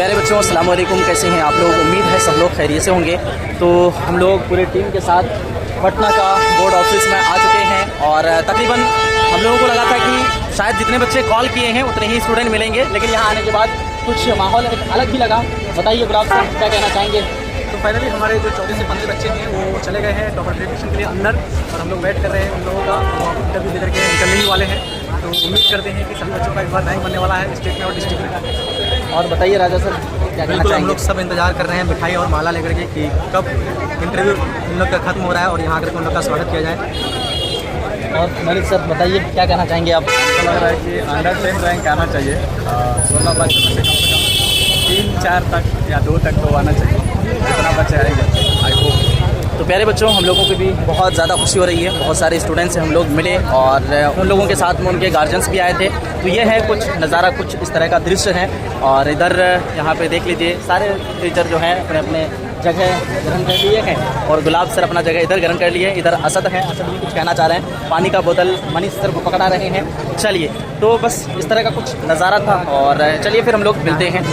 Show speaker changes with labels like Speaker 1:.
Speaker 1: प्यारे बच्चों, अस्सलाम वालेकुम। कैसे हैं आप लोग? उम्मीद है सब लोग खैरियत से होंगे। तो हम लोग पूरे टीम के साथ पटना का बोर्ड ऑफिस में आ चुके हैं और तकरीबन हम लोगों को लगा था कि शायद जितने बच्चे कॉल किए हैं उतने ही स्टूडेंट मिलेंगे, लेकिन यहाँ आने के बाद कुछ माहौल एक अलग ही लगा। बताइए गुलाब साहब, क्या कहना चाहेंगे?
Speaker 2: तो फाइनली हमारे जो 14 से 15 बच्चे हैं वो चले गए हैं टॉपर वेरिफिकेशन के लिए अंदर, और हम लोग वेट कर रहे हैं उन लोगों का। इंटरव्यू देकर के निकलने ही वाले हैं, तो उम्मीद करते हैं कि सभी बच्चों का इस बार रैंक बनने वाला है स्टेट में और डिस्ट्रिक्ट में।
Speaker 1: और बताइए राजा सर, क्या कहना
Speaker 2: बिल्कुल, हम
Speaker 1: चाहेंगे?
Speaker 2: लोग सब इंतजार कर रहे हैं मिठाई और माला लेकर के कि कब इंटरव्यू उन लोग का खत्म हो रहा है और यहाँ आकर के उन लोग का स्वागत किया जाए।
Speaker 1: और मलिक सर बताइए, क्या कहना चाहेंगे आप?
Speaker 3: ऐसा लग रहा है कि अंडर 10 रैंक आना चाहिए। 16 बच्चों में से कम 3-4 तक या 2 तक तो आना चाहिए, जितना बच्चे आएंगे आई होप।
Speaker 1: तो प्यारे बच्चों, हम लोगों को भी बहुत ज़्यादा खुशी हो रही है। बहुत सारे स्टूडेंट्स से हम लोग मिले और उन लोगों के साथ में उनके गार्जियंस भी आए थे। तो ये है कुछ नज़ारा, कुछ इस तरह का दृश्य है। और इधर यहाँ पे देख लीजिए, सारे टीचर जो हैं अपने अपने जगह ग्रहण कर लिए हैं और गुलाब सर अपना जगह इधर ग्रहण कर लिए। इधर असद हैं, असद भी कुछ कहना चाह रहे हैं। पानी का बोतल मनीष सर को पकड़ा रहे हैं। चलिए, तो बस इस तरह का कुछ नज़ारा था और चलिए फिर हम लोग मिलते हैं।